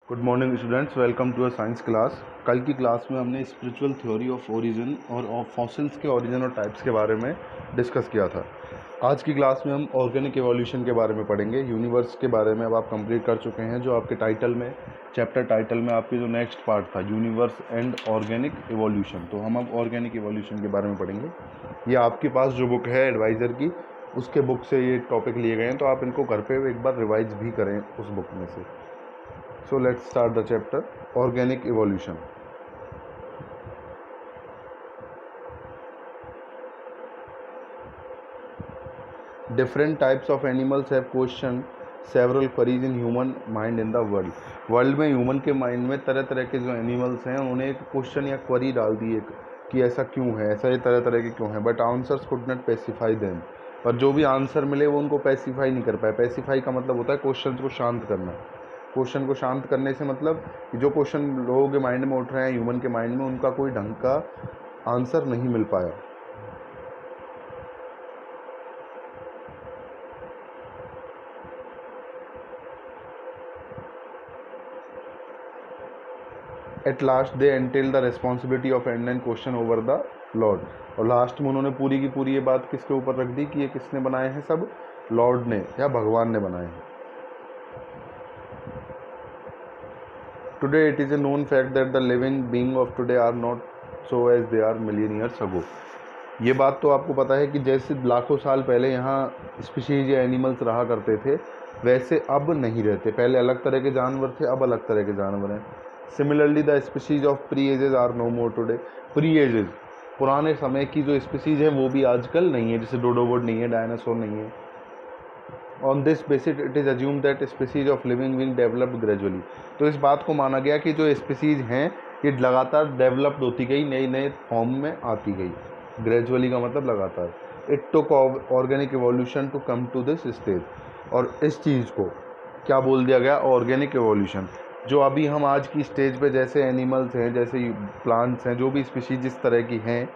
Good morning students, welcome to a science class. कल की class में हमने स्पिरिचुअल थ्योरी ऑफ ओरिजिन और फॉसिल्स के ओरिजिन और टाइप्स के बारे में डिस्कस किया था। आज की क्लास में हम ऑर्गेनिक एवोल्यूशन के बारे में पढ़ेंगे। यूनिवर्स के बारे में अब आप कंप्लीट कर चुके हैं, जो आपके टाइटल में चैप्टर टाइटल में आपके जो नेक्स्ट पार्ट था यूनिवर्स एंड ऑर्गेनिक एवोल्यूशन, तो हम अब ऑर्गेनिक एवोल्यूशन के बारे में पढ़ेंगे। ये आपके पास जो बुक है एडवाइज़र की, उसके बुक से ये टॉपिक लिए गए हैं, तो आप इनको घर पे एक बार रिवाइज भी करें उस बुक में से। So let's start the chapter organic evolution. Different types of animals have questioned several queries in human mind in the world. World में ह्यूमन के माइंड में तरह तरह के जो एनिमल्स हैं उन्होंने एक क्वेश्चन या क्वेरी डाल दी है कि ऐसा क्यों है, ऐसा ये तरह तरह के क्यों है, but answers could not specify them. पर जो भी आंसर मिले वो उनको स्पेसिफाई नहीं कर पाए। स्पेसिफाई का मतलब होता है क्वेश्चन को शांत करना। क्वेश्चन को शांत करने से मतलब कि जो क्वेश्चन लोगों के माइंड में उठ रहे हैं, ह्यूमन के माइंड में, उनका कोई ढंग का आंसर नहीं मिल पाया। At last they entail the responsibility of and and question over the Lord. और लास्ट में उन्होंने पूरी की पूरी ये बात किसके ऊपर रख दी कि ये किसने बनाए हैं, सब लॉर्ड ने या भगवान ने बनाए हैं। Today it is a known fact that the living being of today are not so as they are million years ago. ये बात तो आपको पता है कि जैसे लाखों साल पहले यहाँ स्पीशीज या एनिमल्स रहा करते थे, वैसे अब नहीं रहते। पहले अलग तरह के जानवर थे, अब अलग तरह के जानवर हैं। Similarly the species of pre ages are no more today. Pre ages, पुराने समय की जो स्पीशीज है वो भी आजकल नहीं है, जैसे डोडोबोड नहीं है, डायनासोर नहीं है। On this basis it is assume that species of living being developed gradually. तो इस बात को माना गया कि जो स्पीशीज हैं ये लगातार डेवलप्ड होती गई, नई नए फॉर्म में आती गई। ग्रेजुअली का मतलब लगातार। It took organic evolution to come to this stage. और इस चीज़ को क्या बोल दिया गया, ऑर्गेनिक एवोल्यूशन। जो अभी हम आज की स्टेज पे जैसे एनिमल्स हैं, जैसे प्लांट्स हैं, जो भी स्पीशीज जिस तरह की हैं,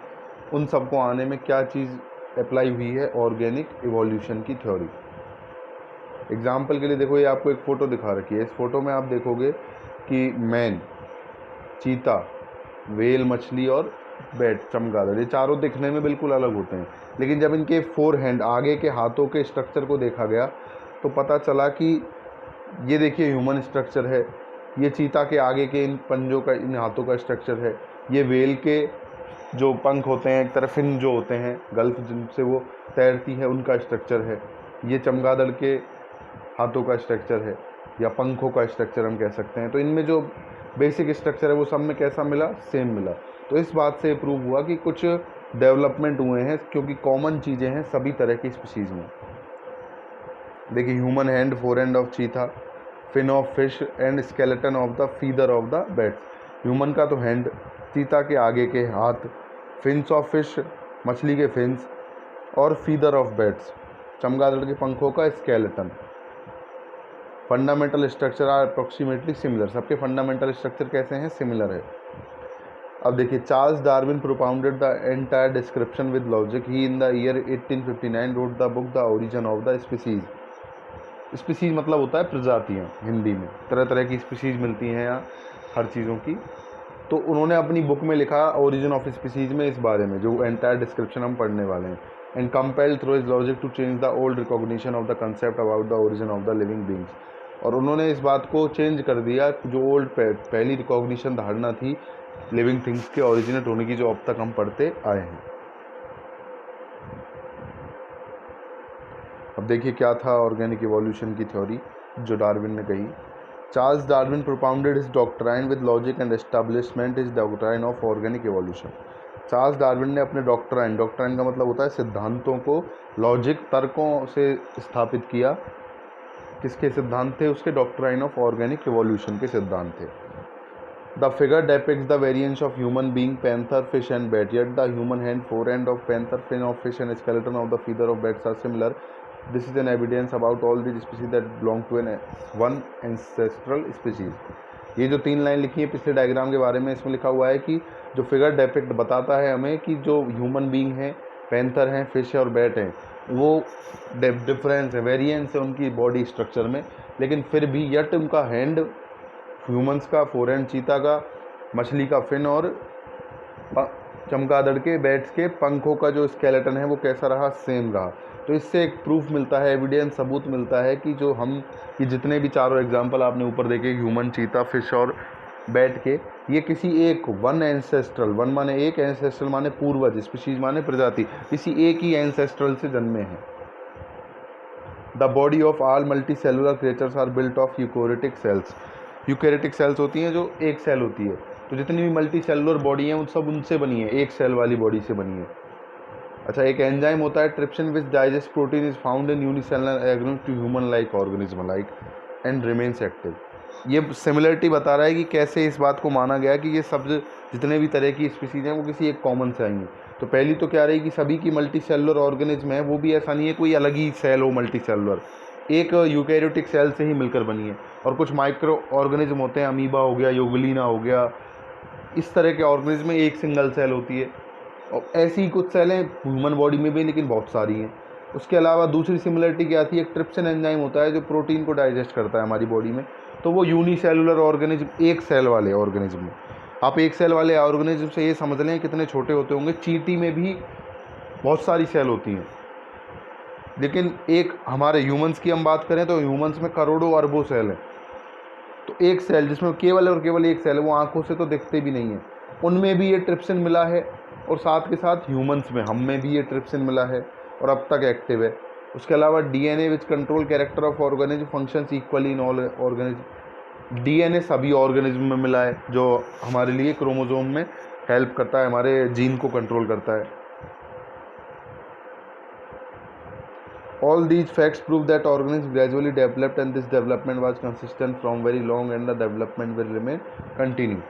उन सबको आने में क्या चीज़ अप्लाई हुई है, ऑर्गेनिक एवोल्यूशन की थ्योरी। एग्जाम्पल के लिए देखो, ये आपको एक फ़ोटो दिखा रखी है। इस फोटो में आप देखोगे कि मैन, चीता, वेल मछली और बैट, चमगादड़, ये चारों दिखने में बिल्कुल अलग होते हैं। लेकिन जब इनके फोर हैंड, आगे के हाथों के स्ट्रक्चर को देखा गया तो पता चला कि ये देखिए ह्यूमन स्ट्रक्चर है, ये चीता के आगे के इन पंजों का, इन हाथों का स्ट्रक्चर है, ये वेल के जो पंख होते हैं, एक तरफ फिन जो होते हैं, गल्फ जिनसे वो तैरती है, उनका स्ट्रक्चर है, ये चमगादड़ के हाथों का स्ट्रक्चर है या पंखों का स्ट्रक्चर हम कह सकते हैं। तो इनमें जो बेसिक स्ट्रक्चर है वो सब में कैसा मिला, सेम मिला। तो इस बात से प्रूव हुआ कि कुछ डेवलपमेंट हुए हैं, क्योंकि कॉमन चीज़ें हैं सभी तरह की स्पीशीज़ में। देखिए, human hand, fore hand of cheetah, fin of fish and skeleton of the feather of the bats. Human का तो हैंड, चीता के आगे के हाथ, फिन्स ऑफ फिश, मछली के फिन्स, और फीदर ऑफ बैट्स, चमगादड़ के पंखों का skeleton. Fundamental structure are approximately similar. सबके फंडामेंटल स्ट्रक्चर कैसे हैं, सिमिलर है। अब देखिए, Charles Darwin propounded the entire description with logic. He in the year 1859 wrote the book the origin of the species. Species मतलब होता है प्रजातियाँ, हिंदी में तरह तरह की स्पीसीज मिलती हैं यहाँ हर चीज़ों की। तो उन्होंने अपनी बुक में लिखा ओरिजिन ऑफ स्पीसीज में इस बारे में, जो एंटायर डिस्क्रिप्शन हम पढ़ने वाले हैं। And compelled through his logic to change the old recognition of the concept about the origin of the living beings. और उन्होंने इस बात को चेंज कर दिया, जो ओल्ड पहली रिकॉग्निशन धारणा थी लिविंग थिंग्स के ओरिजिनेट होने की, जो अब तक हम पढ़ते आए हैं। अब देखिए क्या था ऑर्गेनिक इवोल्यूशन की थ्योरी जो डार्विन ने कही। Charles Darwin propounded his doctrine with logic and establishment his doctrine of organic evolution. Charles Darwin ने अपने डॉक्ट्राइन, डॉक्ट्राइन का मतलब होता है सिद्धांतों को, लॉजिक, तर्कों से स्थापित किया। किसके सिद्धांत थे उसके, डॉक्ट्राइन ऑफ ऑर्गेनिक इवोल्यूशन के सिद्धांत थे। The figure depicts the variance of human being, panther, fish and bat, yet the human hand, forehand of panther, fin of fish and skeleton of the feather of bats are similar. This is an evidence about all these species that belong to one ancestral species. ये जो 3 line लिखी है पिछले diagram के बारे में, इसमें लिखा हुआ है कि जो फिगर डेपिक्ट बताता है हमें कि जो ह्यूमन बीइंग हैं, पैंथर हैं, फिश है और बैट हैं, वो डिफरेंस है, वेरिएंस है उनकी बॉडी स्ट्रक्चर में, लेकिन फिर भी यट उनका हैंड, ह्यूमंस का, फोरेन चीता का, मछली का फिन और चमगादड़ के बैट्स के पंखों का जो स्केलेटन है वो कैसा रहा, सेम रहा। तो इससे एक प्रूफ मिलता है, एविडेंस, सबूत मिलता है कि जो हम ये जितने भी चारों एग्जांपल आपने ऊपर देखे, ह्यूमन, चीता, फिश और बैट के, ये किसी एक वन एंसेस्ट्रल, वन माने एक, एंसेस्ट्रल माने पूर्वज, स्पीशीज माने प्रजाति, किसी एक ही एंसेस्ट्रल से जन्मे हैं। The body of all multi cellular creatures are built of eukaryotic cells. Eukaryotic cells होती हैं जो एक सेल होती है, तो जितनी भी मल्टी सेलुलर बॉडी हैं उन सब उनसे बनी है, एक सेल वाली बॉडी से बनी है। अच्छा, एक एंजाइम होता है trypsin which digest protein is found in unicellular एग्रोनिम to human like organism like and remains active. ये सिमिलरिटी बता रहा है कि कैसे इस बात को माना गया कि ये सब जितने भी तरह की स्पीसीज हैं वो किसी एक कॉमन से आई हैं। तो पहली तो क्या रही कि सभी की मल्टी सेलुलर ऑर्गेनिज्म है, वो भी ऐसा नहीं है कोई अलग ही सेल हो मल्टी सेलुलर, एक यूकैरियोटिक सेल से ही मिलकर बनी है। और कुछ माइक्रो ऑर्गेनिज्म होते हैं, अमीबा हो गया, योगलीना हो गया, इस तरह के ऑर्गेनिज्म में एक सिंगल सेल होती है। और ऐसी कुछ सेलें ह्यूमन बॉडी में भी लेकिन बहुत सारी हैं। उसके अलावा दूसरी सिमिलरिटी क्या आती है, एक ट्रिप्सिन एंजाइम होता है जो प्रोटीन को डाइजेस्ट करता है हमारी बॉडी में, तो वो यूनिसेलुलर ऑर्गेनिज्म, एक सेल वाले ऑर्गेनिज्म। आप एक सेल वाले ऑर्गेनिज्म से ये समझ लें कितने छोटे होते होंगे। चींटी में भी बहुत सारी सेल होती हैं, लेकिन एक हमारे ह्यूमंस की हम बात करें तो ह्यूमंस में करोड़ों अरबों सेल हैं। तो एक सेल जिसमें केवल और केवल एक सेल है, वो आंखों से तो दिखते भी नहीं है, उनमें भी ये ट्रिप्सिन मिला है। और साथ के साथ ह्यूमंस में, हम में भी ये ट्रिप्सिन मिला है और अब तक एक्टिव है। उसके अलावा DNA which control character of organism functions equally in all organism. DNA सभी ऑर्गेनिज्म में मिला है जो हमारे लिए क्रोमोसोम में हेल्प करता है, हमारे जीन को कंट्रोल करता है। All these facts prove that organisms gradually developed and this development was consistent from very long and the development will remain continue।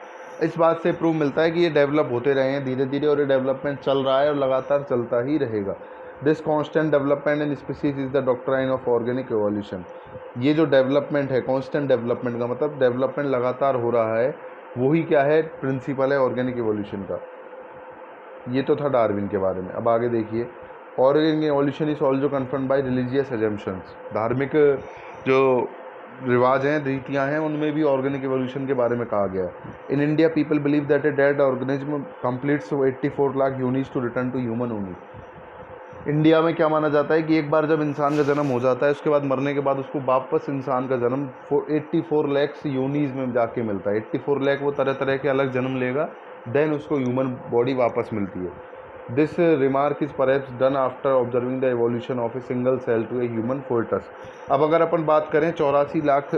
इस बात से प्रूव मिलता है कि ये डेवलप होते रहे हैं धीरे धीरे और ये डेवलपमेंट चल रहा है और लगातार चलता ही रहेगा। This constant development in species is the doctrine of organic evolution. ये जो डेवलपमेंट है, कॉन्स्टेंट डेवलपमेंट का मतलब डेवलपमेंट लगातार हो रहा है, वही क्या है, प्रिंसिपल है ऑर्गेनिक एवोल्यूशन का। ये तो था डार्विन के बारे में। अब आगे देखिए, organic evolution is also confirmed by religious assumptions. धार्मिक जो रिवाज हैं, रीतियाँ हैं, उनमें भी ऑर्गेनिक एवोल्यूशन के बारे में कहा गया है। In India people believe that a dead organism completes 84 lakh units to return to human only. India में क्या माना जाता है कि एक बार जब इंसान का जन्म हो जाता है, उसके बाद मरने के बाद उसको वापस इंसान का जन्म 84 लाख यूनीज में जाके मिलता है। 84 लाख वो तरह तरह के अलग जन्म लेगा, देन उसको ह्यूमन बॉडी वापस मिलती है। This remark is perhaps done after observing the evolution of a single cell to a human foetus. अब अगर अपन बात करें 84 लाख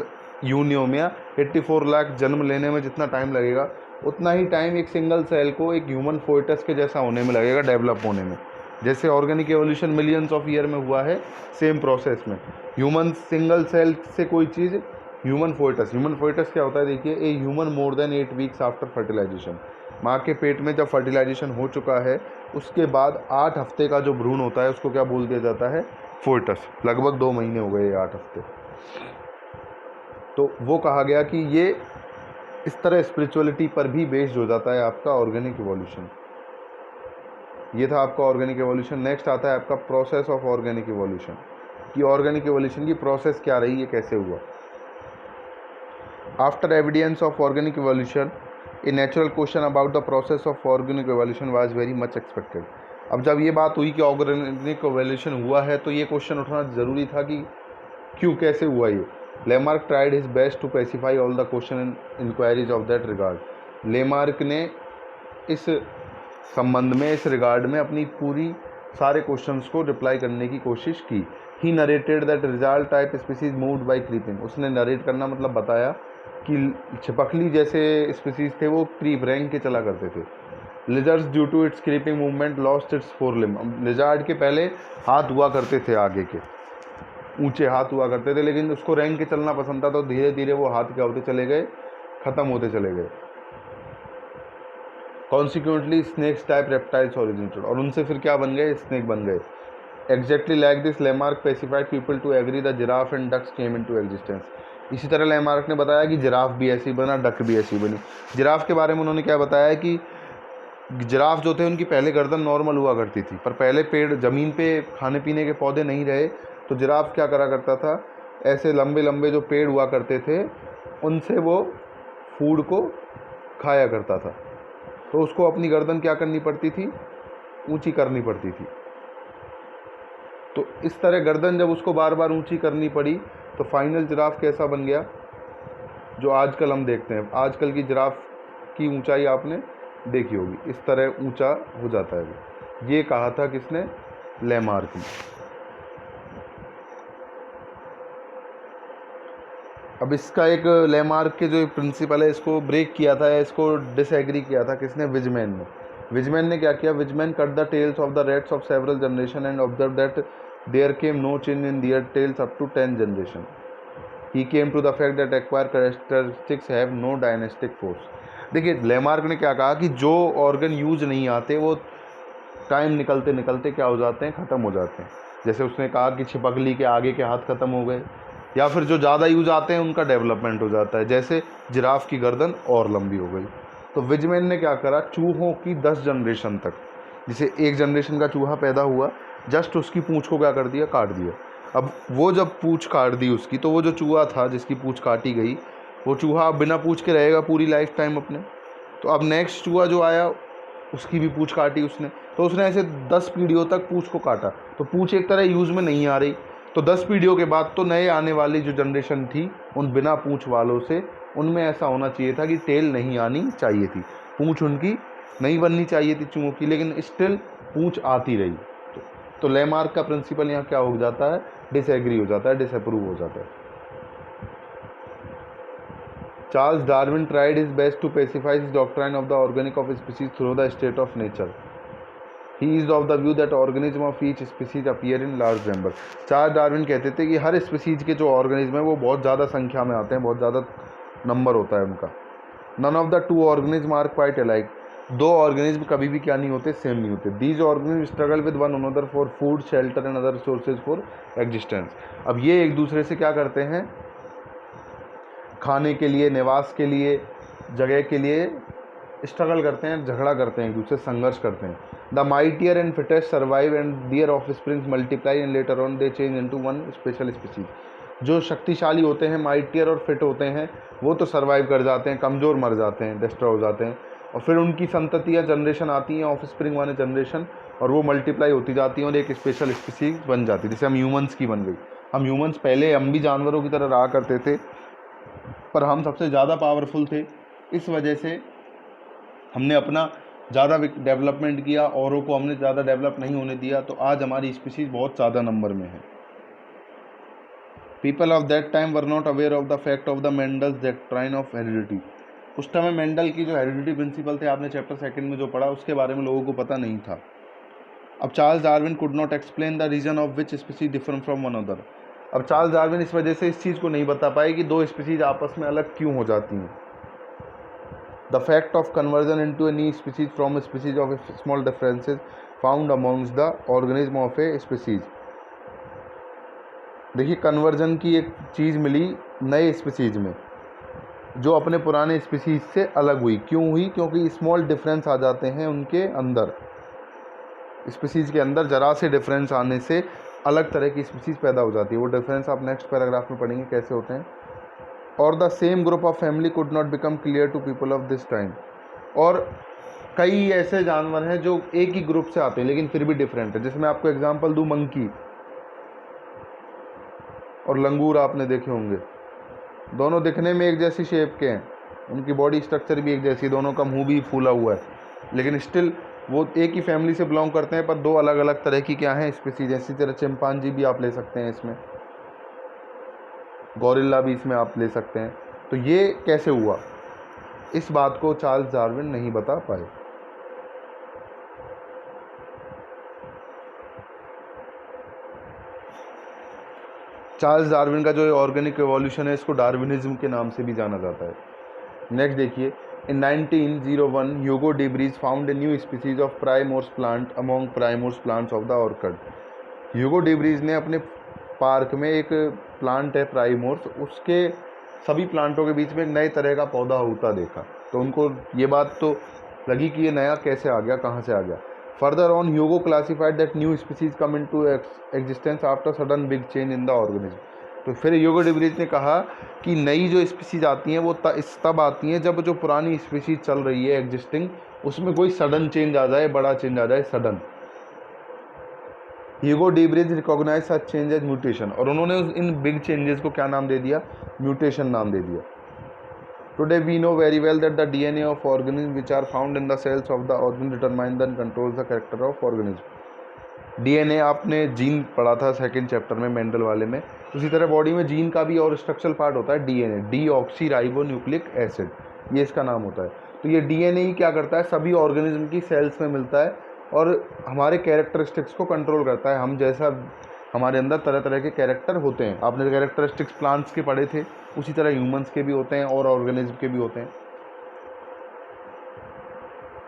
यूनियों में, 84 लाख जन्म लेने में जितना टाइम लगेगा, उतना ही टाइम एक सिंगल सेल को एक ह्यूमन फोर्टस के जैसा होने में लगेगा, डेवलप होने में। जैसे organic evolution millions of year में हुआ है, सेम प्रोसेस में ह्यूमन सिंगल सेल से कोई चीज़ ह्यूमन फोर्टस। ह्यूमन फोर्टस क्या होता है, देखिए, a human more than 8 weeks after fertilisation. माँ के पेट में जब फर्टिलाइजेशन हो चुका है, उसके बाद 8 हफ्ते का जो भ्रूण होता है उसको क्या बोल दिया जाता है, फोर्टस। लगभग 2 महीने हो गए 8 हफ्ते। तो वो कहा गया कि ये इस तरह स्पिरिचुअलिटी पर भी बेस्ड हो जाता है आपका ऑर्गेनिक एवोल्यूशन। ये था आपका ऑर्गेनिक एवोल्यूशन। नेक्स्ट आता है आपका प्रोसेस ऑफ ऑर्गेनिक एवोल्यूशन, कि ऑर्गेनिक एवोल्यूशन की प्रोसेस क्या रही, ये कैसे हुआ। After evidence of organic evolution a natural question about the process of organic evolution was very much expected. अब जब ये बात हुई कि ऑर्गेनिक एवोल्यूशन हुआ है, तो ये क्वेश्चन उठाना ज़रूरी था कि क्यों, कैसे हुआ ये। Lamarck tried his best to specify all the question and inquiries of that regard. Lamarck ने इस संबंध में, इस रिगार्ड में अपनी पूरी सारे क्वेश्चंस को रिप्लाई करने की कोशिश की। ही narrated that result type species moved by creeping. उसने नरेट करना मतलब बताया कि छिपकली जैसे स्पीसीज थे वो क्रीप, रैंक के चला करते थे। Lizards due to its creeping movement lost its 4 limb. Lizard के पहले हाथ हुआ करते थे, आगे के ऊंचे हाथ हुआ करते थे, लेकिन उसको रैंक के चलना पसंद था, तो धीरे धीरे वो हाथ क्या होते चले गए, ख़त्म होते चले गए। Consequently snakes type reptiles originated, और उनसे फिर क्या बन गए, स्नेक बन गए। Exactly like this Lamarck specified people to agree the giraffe and ducks came into existence. इसी तरह लेमार्क ने बताया कि जिराफ भी ऐसी बना, डक भी ऐसी बनी। जिराफ के बारे में उन्होंने क्या बताया कि जिराफ जो थे उनकी पहले गर्दन नॉर्मल हुआ करती थी, पर पहले पेड़, ज़मीन पे खाने पीने के पौधे नहीं रहे, तो जिराफ क्या करा करता था, ऐसे लंबे लंबे जो पेड़ हुआ करते थे उनसे वो फूड को खाया करता था, तो उसको अपनी गर्दन क्या करनी पड़ती थी, ऊंची करनी पड़ती थी। तो इस तरह गर्दन जब उसको बार बार ऊंची करनी पड़ी तो फाइनल जिराफ कैसा बन गया, जो आजकल हम देखते हैं। आजकल की जिराफ की ऊंचाई आपने देखी होगी, इस तरह ऊंचा हो जाता है वो। ये कहा था किसने, लैमार्क ने। अब इसका एक लैमार्क के जो प्रिंसिपल है, इसको ब्रेक किया था या इसको डिसएग्री किया था किसने, विजमैन ने। विजमैन ने क्या किया, Weismann cut the tails of the rats of several generation and observe that there came no change in their tails up to 10 generation. He came to the fact that acquire characteristics have no dynastic force. देखिए Lamarck ने क्या कहा कि जो organ use नहीं आते वो time निकलते निकलते क्या हो जाते हैं, ख़त्म हो जाते हैं। जैसे उसने कहा कि छिपकली के आगे के हाथ ख़त्म हो गए, या फिर जो ज़्यादा यूज आते हैं उनका डेवलपमेंट हो जाता है, जैसे जिराफ की गर्दन और लंबी हो गई। तो विजमैन ने क्या करा, चूहों की 10 जनरेशन तक, जिसे एक जनरेशन का चूहा पैदा हुआ, जस्ट उसकी पूँछ को क्या कर दिया, काट दिया। अब वो जब पूँछ काट दी उसकी, तो वो जो चूहा था जिसकी पूँछ काटी गई, वो चूहा अब बिना पूँछ के रहेगा पूरी लाइफ टाइम अपने। तो अब नेक्स्ट चूहा जो आया उसकी भी पूँछ काटी उसने, तो उसने ऐसे 10 पीढ़ियों तक पूँछ को काटा। तो पूँछ एक तरह यूज़ में नहीं आ रही, तो 10 पीढ़ियों के बाद तो नए आने वाली जो जनरेशन थी उन बिना पूँछ वालों से, उनमें ऐसा होना चाहिए था कि टेल नहीं आनी चाहिए थी, पूँछ उनकी नहीं बननी चाहिए थी चूहों की, लेकिन स्टिल पूँछ आती रही। तो लैमार्क का प्रिंसिपल यहाँ क्या हो जाता है, डिसएग्री हो जाता है, डिसअप्रूव हो जाता है। Charles Darwin tried his best to pacify his doctrine of the organic of species through the state of nature. He is of the view that organism of each species appear in large number. Charles Darwin कहते थे कि हर species के जो organism है वो बहुत ज़्यादा संख्या में आते हैं, बहुत ज़्यादा नंबर होता है उनका। None of the two organisms are quite alike. दो ऑर्गेनिज्म कभी भी क्या नहीं होते, सेम नहीं होते। These organisms struggle with one another for food, shelter and other sources for existence. अब ये एक दूसरे से क्या करते हैं, खाने के लिए, निवास के लिए, जगह के लिए स्ट्रगल करते हैं, झगड़ा करते हैं, एक दूसरे से संघर्ष करते हैं। The mightier and fittest survive and their offsprings multiply and later on they change into one special species. जो शक्तिशाली होते हैं, माइटियर और फिट होते हैं, वो तो सर्वाइव कर जाते हैं, कमज़ोर मर जाते हैं, डिस्ट्रॉय हो जाते हैं, और फिर उनकी संततियाँ, जनरेशन आती हैं, ऑफ स्प्रिंग वाले जनरेशन, और वो मल्टीप्लाई होती जाती हैं और एक स्पेशल स्पीसीज बन जाती है, जैसे हम ह्यूमन्स की बन गई। हम ह्यूमन्स पहले हम भी जानवरों की तरह रहा करते थे, पर हम सबसे ज़्यादा पावरफुल थे, इस वजह से हमने अपना ज़्यादा डेवलपमेंट किया, औरों को हमने ज़्यादा डेवलप नहीं होने दिया, तो आज हमारी स्पीसीज बहुत ज़्यादा नंबर में है। People of that time were not aware of the fact of the Mendel's doctrine of heredity. उस टाइम मेंडल की जो हेरिडिटी प्रिंसिपल थे, आपने चैप्टर 2 में जो पढ़ा, उसके बारे में लोगों को पता नहीं था। अब Charles Darwin could not explain the reason of which species differ from one other. अब चार्ल्स डार्विन इस वजह से इस चीज़ को नहीं बता पाए कि दो स्पीसीज आपस में अलग क्यों हो जाती हैं। The fact of conversion into A new species from a species of small differences found amongst the organism of a species. देखिए, कन्वर्जन की एक चीज़ मिली नए स्पीसीज में, जो अपने पुराने स्पीसीज से अलग हुई। क्यों हुई? क्योंकि स्मॉल डिफरेंस आ जाते हैं उनके अंदर, स्पीसीज के अंदर जरा से डिफरेंस आने से अलग तरह की स्पीसीज पैदा हो जाती है। वो डिफरेंस आप नेक्स्ट पैराग्राफ में पढ़ेंगे कैसे होते हैं। और the same group of family could not become clear to people of this time. और कई ऐसे जानवर हैं जो एक ही ग्रुप से आते हैं लेकिन फिर भी डिफरेंट है। जैसे मैं आपको एग्जांपल दूं, मंकी और लंगूर आपने देखे होंगे, दोनों दिखने में एक जैसी शेप के हैं, उनकी बॉडी स्ट्रक्चर भी एक जैसी, दोनों का मुंह भी फूला हुआ है, लेकिन स्टिल वो एक ही फैमिली से बिलोंग करते हैं, पर दो अलग अलग तरह की क्या हैं, स्पीसीज। इसी तरह चिंपांजी भी आप ले सकते हैं इसमें, गोरिल्ला भी इसमें आप ले सकते हैं। तो ये कैसे हुआ, इस बात को चार्ल्स डार्विन नहीं बता पाए। चार्ल्स डार्विन का जो ऑर्गेनिक एवोल्यूशन है, इसको डार्विनिज्म के नाम से भी जाना जाता है। नेक्स्ट देखिए, in 1901 Hugo de Vries found a new species of primrose plant among primrose plants of the orchid. Hugo de Vries ने अपने पार्क में एक प्लांट है प्राइमोर्स, उसके सभी प्लांटों के बीच में एक नए तरह का पौधा होता देखा, तो उनको ये बात तो लगी कि ये नया कैसे आ गया, कहाँ से आ गया। Further on Hugo classified that new species come into existence after sudden big change in the organism. तो फिर ह्यूगो डिब्रीज ने कहा कि नई जो स्पीसीज आती हैं वो तब आती हैं जब जो पुरानी स्पीसीज चल रही है एग्जिस्टिंग, उसमें कोई सडन चेंज आ जाए, बड़ा चेंज आ जाए sudden. Hugo de Vries recognize such change as mutation, और उन्होंने इन बिग चेंजेस को क्या नाम दे दिया? म्यूटेशन नाम दे दिया। Today we know very well that the DNA of organisms which are found in the cells of the organism determine and controls the character of organism। DNA आपने gene पढ़ा था second chapter में Mendel वाले में, उसी तरह body में gene का भी और स्ट्रक्चरल पार्ट होता है DNA, deoxy ribo nucleic acid, ये इसका नाम होता है। तो ये डीएनए ही क्या करता है? सभी ऑर्गेनिज्म की सेल्स में मिलता है और हमारे कैरेक्टरिस्टिक्स को कंट्रोल करता है। हम जैसा हमारे अंदर तरह तरह के कैरेक्टर होते हैं, आपने कैरेक्टरिस्टिक्स प्लांट्स के पढ़े थे, उसी तरह ह्यूमंस के भी होते हैं और ऑर्गेनिज्म के भी होते हैं।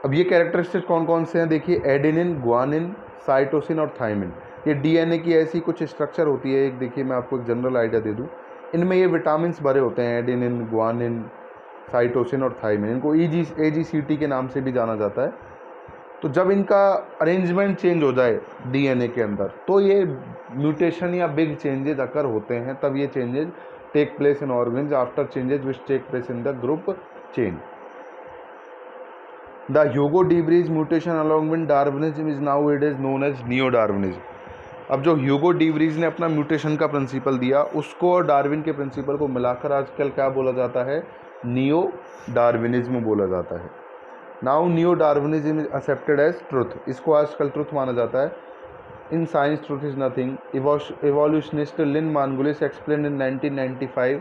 अब ये कैरेक्टरिस्टिक्स कौन कौन से हैं देखिए, एडेनिन, ग्वानिन, साइटोसिन और थायमिन। ये डीएनए की ऐसी कुछ स्ट्रक्चर होती है, एक देखिए मैं आपको एक जनरल आइडिया दे दूं, इनमें ये विटामिन भरे होते हैं, एडेनिन, ग्वानिन, साइटोसिन और थायमिन। इनको AGCT के नाम से भी जाना जाता है। तो जब इनका अरेंजमेंट चेंज हो जाए डीएनए के अंदर, तो ये म्यूटेशन या बिग चेंजेस अकर होते हैं, तब ये changes take place in organism after changes which take place in the group chain. The Hugo de Vries mutation along with Darwinism is now it is known as neo Darwinism. अब जो ह्यूगो de Vries ने अपना mutation का principal दिया, उसको और Darwin के principal को मिलाकर आजकल क्या बोला जाता है? नियो डार्विनिज्म बोला जाता है। Now neo Darwinism is accepted as truth, इसको आजकल ट्रुथ माना जाता है। In science truth is nothing. Evolutionist Lynn Margulis explain in 1995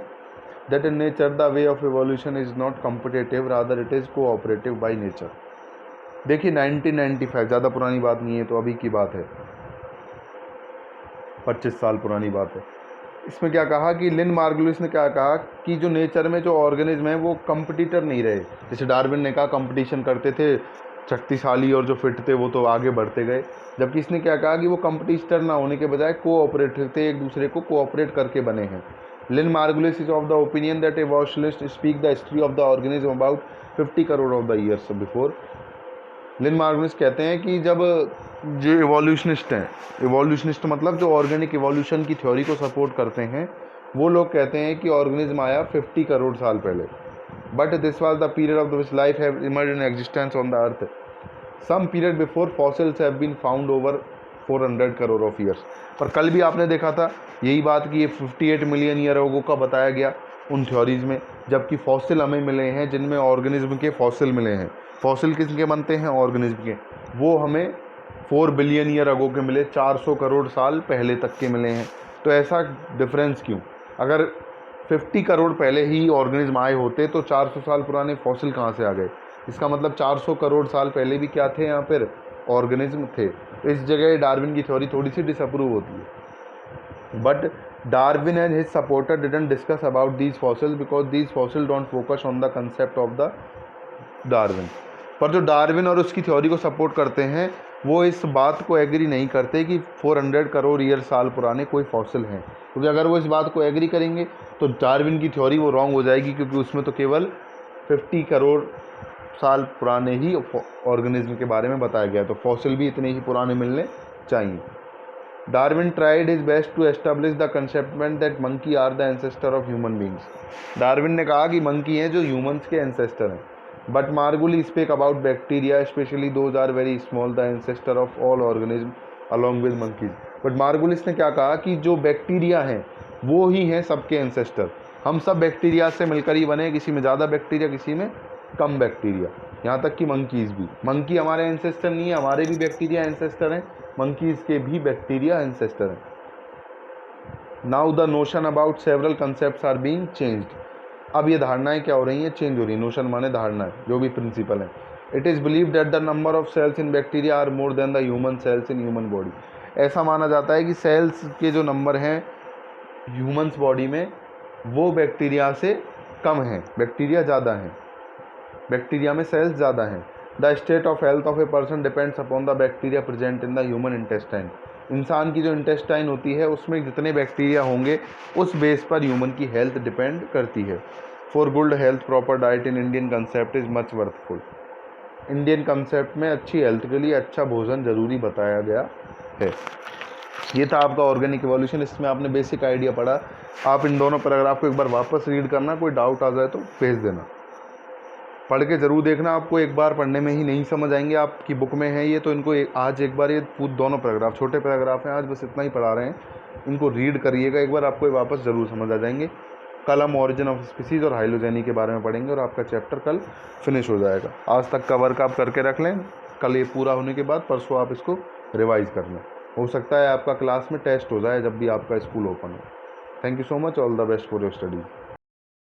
that in nature the way of evolution is not competitive, rather it is cooperative by nature। देखिए 1995 ज़्यादा पुरानी बात नहीं है, तो अभी की बात है, 25 साल पुरानी बात है। इसमें क्या कहा कि लिन मार्गुलिस ने क्या कहा कि जो नेचर में जो ऑर्गेनिज्म है वो कंपटीटर नहीं रहे। जैसे डार्विन ने कहा कंपटीशन करते थे, शक्तिशाली और जो फिट थे वो तो आगे बढ़ते गए, जबकि इसने क्या कहा कि वो कंपटीटर ना होने के बजाय कोऑपरेटिव थे, एक दूसरे को कोऑपरेट करके बने हैं। लिन Margulis is of the opinion that evolutionists speak the history of the organism about 50 crore of the years before। Lynn Margulis कहते हैं कि जब जो इवोल्यूशनिस्ट हैं, इवोल्यूशनिस्ट मतलब जो ऑर्गेनिक इवोल्यूशन की थ्योरी को सपोर्ट करते हैं, वो लोग कहते हैं कि ऑर्गेनिज्म आया 50 करोड़ साल पहले। But this was the period of which life have emerged in existence on the earth. Some period before fossils have been found over 400 crore of years. पर कल भी आपने देखा था यही बात कि ये 58 मिलियन ईयर अगो का बताया गया उन थ्योरीज़ में, जबकि फॉसिल हमें मिले हैं जिनमें ऑर्गेनिज्म के फॉसिल मिले हैं। फॉसिल किसके बनते हैं? ऑर्गेनिज्म के। वो हमें 4 बिलियन ईयर अगो के मिले, 400 करोड़ साल पहले तक के मिले हैं। तो ऐसा डिफरेंस क्यों? अगर 50 करोड़ पहले ही ऑर्गेनिज्म आए होते तो 400 साल पुराने फॉसिल कहाँ से आ गए? इसका मतलब 400 करोड़ साल पहले भी क्या थे? यहाँ पर ऑर्गेनिज्म थे। तो इस जगह डार्विन की थ्योरी थोड़ी सी डिसअप्रूव होती है। But Darwin and his supporter didn't discuss about these fossil because these fossil don't focus on the concept of the Darwin. पर जो डार्विन और उसकी थ्योरी को सपोर्ट करते हैं वो इस बात को एग्री नहीं करते कि 400 करोड़ ईयर साल पुराने कोई फॉसिल हैं, क्योंकि अगर वो इस बात को एग्री करेंगे तो डार्विन की थ्योरी वो रॉन्ग हो जाएगी, क्योंकि उसमें तो केवल 50 करोड़ साल पुराने ही ऑर्गेनिज्म के बारे में बताया गया, तो फॉसिल भी इतने ही पुराने मिलने चाहिए। Darwin tried his best to establish the concept that monkey are the ancestor of human beings. Darwin ने कहा कि मंकी हैं जो ह्यूमंस के एंसेस्टर हैं। But Margulis speak about bacteria, especially those are very small, the ancestor of all organism along with monkeys. But Margulis ने क्या कहा कि जो बैक्टीरिया हैं वो ही हैं सबके एंसेस्टर। हम सब बैक्टीरिया से मिलकर ही बने, किसी में ज़्यादा बैक्टीरिया, किसी में कम बैक्टीरिया, यहाँ तक कि मंकीज़ भी। मंकी हमारे एंसेस्टर नहीं है, हमारे भी बैक्टीरिया एंसेस्टर हैं, मंकीज़ के भी बैक्टीरिया एंसेस्टर हैं। Now the notion about several concepts are being changed. अब ये धारणाएं क्या हो रही हैं? चेंज हो रही है। नोशन माने धारणा है, जो भी प्रिंसिपल है। It is believe that the number of cells in bacteria are more than the human cells in human body. ऐसा माना जाता है कि सेल्स के जो नंबर हैं ह्यूमन्स बॉडी में वो बैक्टीरिया से कम हैं, बैक्टीरिया ज़्यादा हैं, बैक्टीरिया में सेल्स ज़्यादा हैं। The state of health of a person depends upon the bacteria present in the human intestine. इंसान की जो इंटेस्टाइन होती है उसमें जितने बैक्टीरिया होंगे उस बेस पर ह्यूमन की हेल्थ डिपेंड करती है। For good health proper diet in Indian concept is much worthful. Indian concept में अच्छी हेल्थ के लिए अच्छा भोजन ज़रूरी बताया गया है। ये था आपका ऑर्गेनिक इवोल्यूशन। इसमें आपने बेसिक आइडिया पढ़ा। आप इन दोनों पैराग्राफ को एक बार वापस रीड करना, कोई डाउट आ जाए तो भेज देना। पढ़ के ज़रूर देखना, आपको एक बार पढ़ने में ही नहीं समझ आएंगे। आपकी बुक में है ये, तो इनको आज एक बार ये दोनों पैराग्राफ, छोटे पैराग्राफ हैं, आज बस इतना ही पढ़ा रहे हैं, इनको रीड करिएगा एक बार, आपको ये वापस ज़रूर समझ आ जाएंगे। कल हम ऑरिजिन ऑफ स्पीसीज़ और हाइलोजेनी के बारे में पढ़ेंगे और आपका चैप्टर कल फिनिश हो जाएगा। आज तक का वर्क आप करके रख लें, कल ये पूरा होने के बाद परसों आप इसको रिवाइज़ कर लें। हो सकता है आपका क्लास में टेस्ट हो जाए जब भी आपका स्कूल ओपन हो। Thank you so much, all the best for your study.